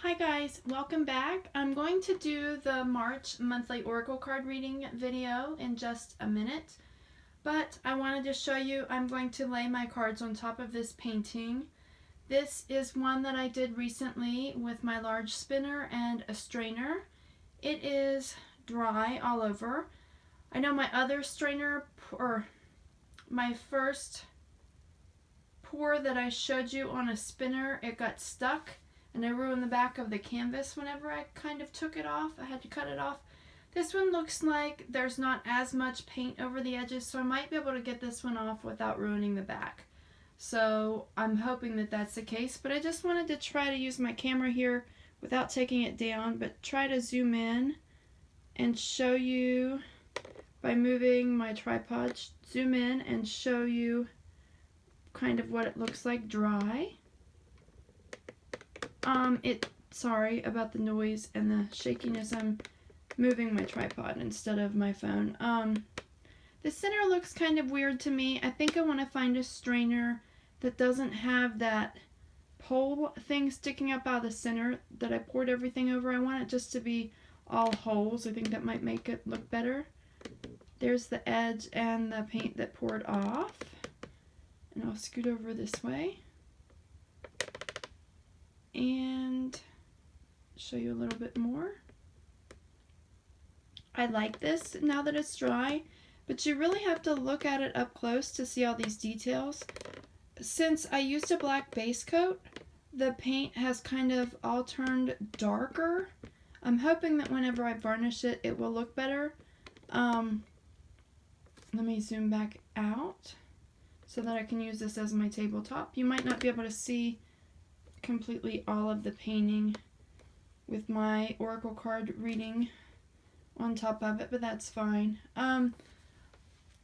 Hi guys, welcome back. I'm going to do the March monthly oracle card reading video in just a minute, but I wanted to show you I'm going to lay my cards on top of this painting. This is one that I did recently with my large spinner and a strainer. It is dry all over. I know my other strainer, or my first pour that I showed you on a spinner, it got stuck and I ruined the back of the canvas whenever I kind of took it off. I had to cut it off. This one looks like there's not as much paint over the edges, so I might be able to get this one off without ruining the back. So I'm hoping that that's the case, but I just wanted to try to use my camera here without taking it down, but try to zoom in and show you by moving my tripod, zoom in and show you kind of what it looks like dry. Sorry about the noise and the shakiness. I'm moving my tripod instead of my phone. The center looks kind of weird to me. I think I want to find a strainer that doesn't have that pole thing sticking up out of the center that I poured everything over. I want it just to be all holes. I think that might make it look better. There's the edge and the paint that poured off. And I'll scoot over this way and show you a little bit more. I like this now that it's dry, but you really have to look at it up close to see all these details. Since I used a black base coat, the paint has kind of all turned darker. I'm hoping that whenever I varnish it, it will look better. Let me zoom back out so that I can use this as my tabletop. You might not be able to see completely all of the painting with my oracle card reading on top of it, but that's fine.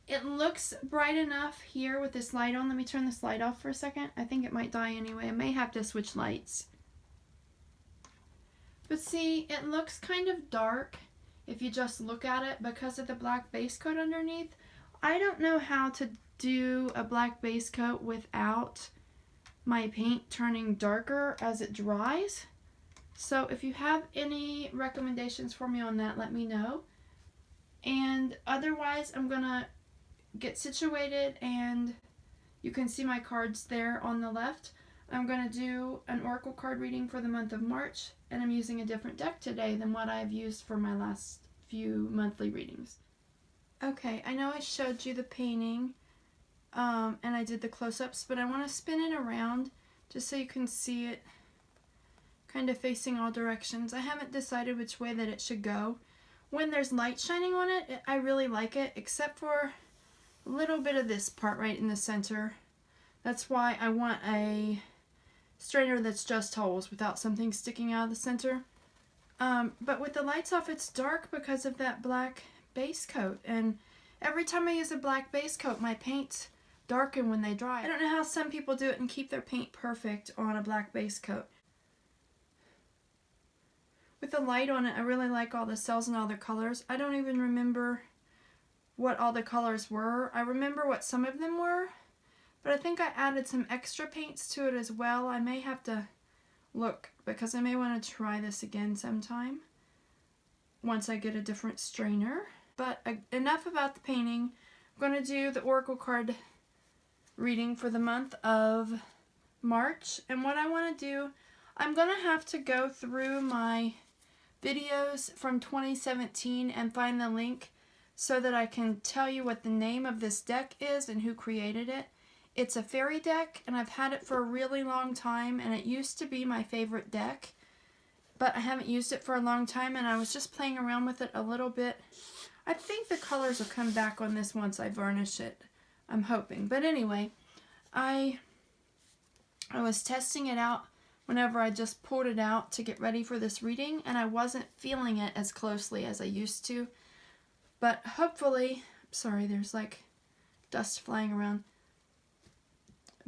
It looks bright enough here with this light on. Let me turn this light off for a second. I think it might die anyway. I may have to switch lights. But see, it looks kind of dark if you just look at it because of the black base coat underneath. I don't know how to do a black base coat without my paint turning darker as it dries. So if you have any recommendations for me on that, let me know. And otherwise, I'm gonna get situated and you can see my cards there on the left. I'm gonna do an oracle card reading for the month of March, and I'm using a different deck today than what I've used for my last few monthly readings. Okay, I know I showed you the painting and I did the close-ups, but I want to spin it around just so you can see it kind of facing all directions. I haven't decided which way that it should go. When there's light shining on it, I really like it, except for a little bit of this part right in the center. That's why I want a strainer that's just holes without something sticking out of the center. But with the lights off, it's dark because of that black base coat, and every time I use a black base coat, my paints darken when they dry. I don't know how some people do it and keep their paint perfect on a black base coat. With the light on it, I really like all the cells and all the colors. I don't even remember what all the colors were. I remember what some of them were, but I think I added some extra paints to it as well. I may have to look because I may want to try this again sometime once I get a different strainer. But enough about the painting. I'm going to do the oracle card reading for the month of March. And what I want to do, I'm going to have to go through my videos from 2017 and find the link so that I can tell you what the name of this deck is and who created it. It's a fairy deck, and I've had it for a really long time, and it used to be my favorite deck, but I haven't used it for a long time, and I was just playing around with it a little bit. I think the colors will come back on this once I varnish it. I'm hoping. But anyway, I was testing it out whenever I just pulled it out to get ready for this reading, and I wasn't feeling it as closely as I used to. But hopefully, sorry, there's like dust flying around.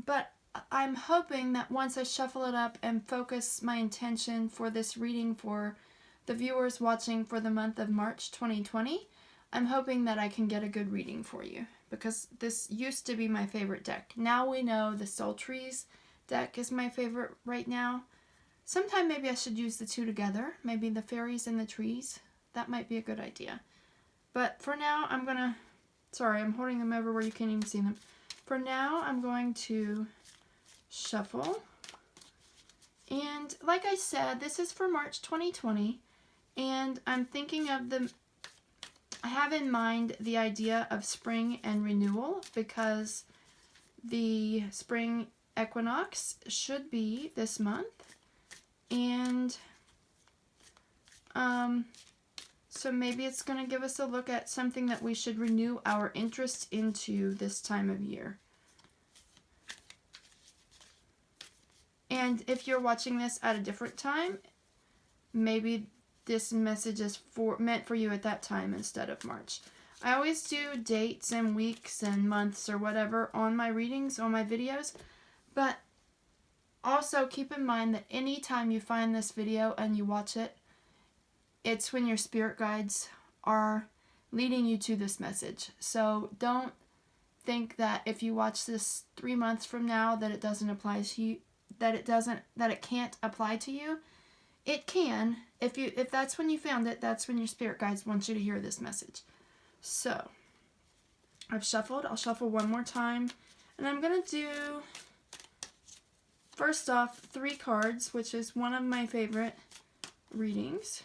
But I'm hoping that once I shuffle it up and focus my intention for this reading for the viewers watching for the month of March 2020, I'm hoping that I can get a good reading for you, because this used to be my favorite deck. Now we know the Sultries deck is my favorite right now. Sometime maybe I should use the two together. Maybe the fairies and the trees. That might be a good idea. But for now, I'm going to... Sorry, I'm holding them over where you can't even see them. For now, I'm going to shuffle. And like I said, this is for March 2020. And I'm thinking of the... I have in mind the idea of spring and renewal because the spring equinox should be this month. And so maybe it's going to give us a look at something that we should renew our interest into this time of year. And if you're watching this at a different time, maybe this message is meant for you at that time instead of March. I always do dates and weeks and months or whatever on my readings, on my videos, but also keep in mind that anytime you find this video and you watch it, it's when your spirit guides are leading you to this message. So don't think that if you watch this 3 months from now that it doesn't apply to you, that it can't apply to you. It can. If that's when you found it, that's when your spirit guides want you to hear this message. So, I've shuffled. I'll shuffle one more time. And I'm going to do, first off, 3 cards, which is one of my favorite readings.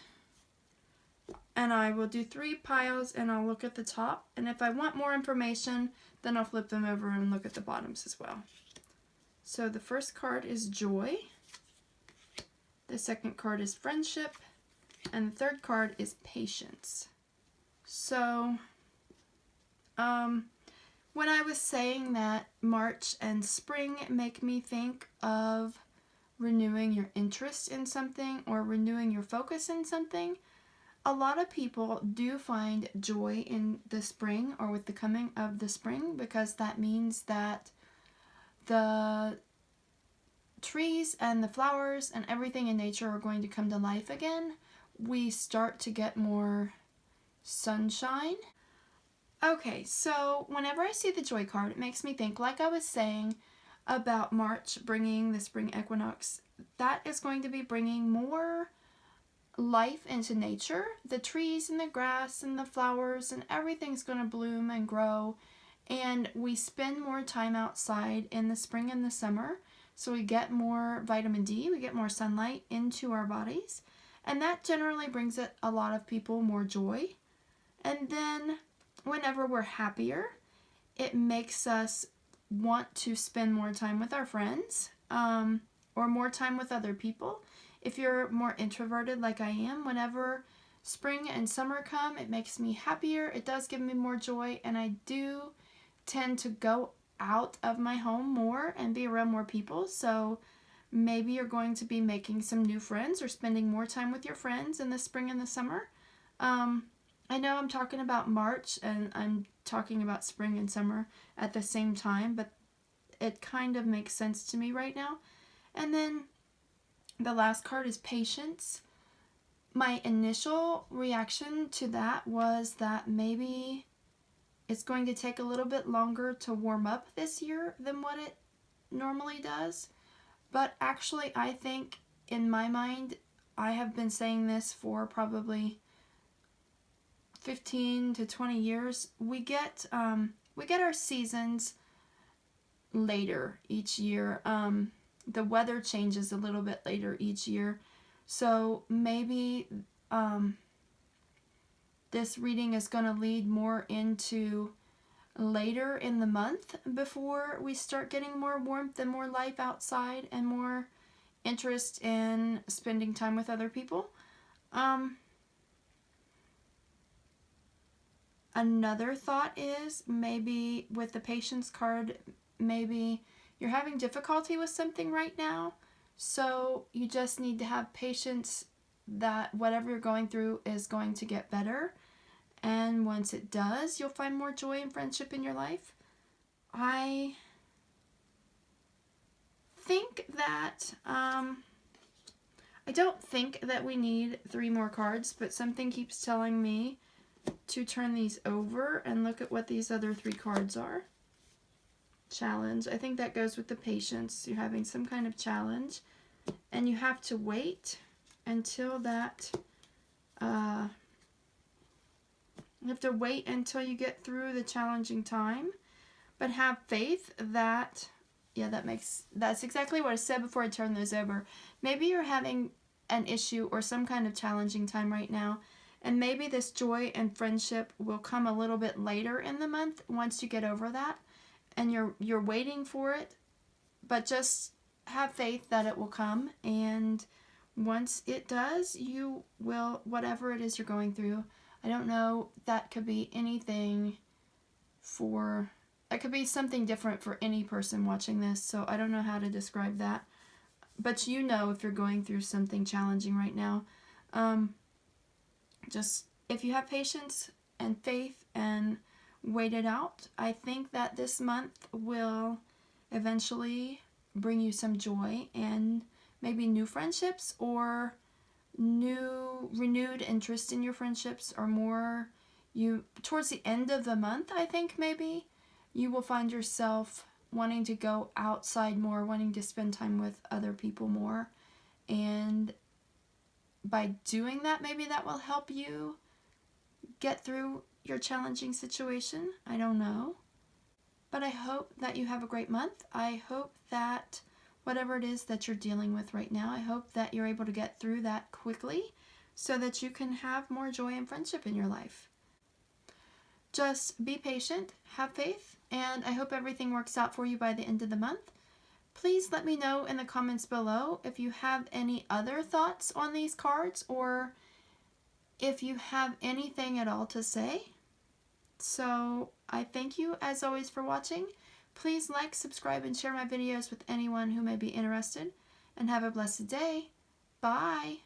And I will do 3 piles and I'll look at the top. And if I want more information, then I'll flip them over and look at the bottoms as well. So the first card is Joy. The second card is Friendship. And the third card is Patience. So, when I was saying that March and spring make me think of renewing your interest in something or renewing your focus in something, a lot of people do find joy in the spring or with the coming of the spring because that means that the trees and the flowers and everything in nature are going to come to life again. We start to get more sunshine. Okay, so whenever I see the Joy card, it makes me think, like I was saying about March bringing the spring equinox, that is going to be bringing more life into nature. The trees and the grass and the flowers and everything's going to bloom and grow, and we spend more time outside in the spring and the summer, so we get more vitamin D, we get more sunlight into our bodies, and that generally brings a lot of people more joy. And then whenever we're happier, it makes us want to spend more time with our friends or more time with other people. If you're more introverted like I am, whenever spring and summer come, it makes me happier. It does give me more joy, and I do tend to go out of my home more and be around more people. So maybe you're going to be making some new friends or spending more time with your friends in the spring and the summer. I know I'm talking about March and I'm talking about spring and summer at the same time, but it kind of makes sense to me right now. And then the last card is Patience. My initial reaction to that was that maybe it's going to take a little bit longer to warm up this year than what it normally does. But actually, I think in my mind, I have been saying this for probably 15 to 20 years. We get our seasons later each year. The weather changes a little bit later each year. So maybe this reading is going to lead more into later in the month before we start getting more warmth and more life outside and more interest in spending time with other people. Another thought is maybe with the Patience card, maybe you're having difficulty with something right now, so you just need to have patience that whatever you're going through is going to get better, and once it does, you'll find more joy and friendship in your life. I think that, I don't think that we need 3 more cards, but something keeps telling me to turn these over and look at what these other 3 cards are. Challenge. I think that goes with the Patience. You're having some kind of challenge. and you have to wait until that, you have to wait until you get through the challenging time, but have faith that, yeah, that's exactly what I said before I turn those over. Maybe you're having an issue or some kind of challenging time right now, and maybe this joy and friendship will come a little bit later in the month once you get over that, and you're waiting for it, but just have faith that it will come, and once it does, you will, whatever it is you're going through, I don't know, that could be anything for, it could be something different for any person watching this, so I don't know how to describe that. But you know if you're going through something challenging right now. Just, if you have patience and faith and wait it out, I think that this month will eventually bring you some joy and maybe new friendships or new renewed interest in your friendships, or more, you towards the end of the month, I think maybe you will find yourself wanting to go outside more, wanting to spend time with other people more, and by doing that, maybe that will help you get through your challenging situation. I don't know, but I hope that you have a great month. I hope that whatever it is that you're dealing with right now, I hope that you're able to get through that quickly so that you can have more joy and friendship in your life. Just be patient, have faith, and I hope everything works out for you by the end of the month. Please let me know in the comments below if you have any other thoughts on these cards, or if you have anything at all to say. So I thank you as always for watching. Please like, subscribe, and share my videos with anyone who may be interested. And have a blessed day. Bye.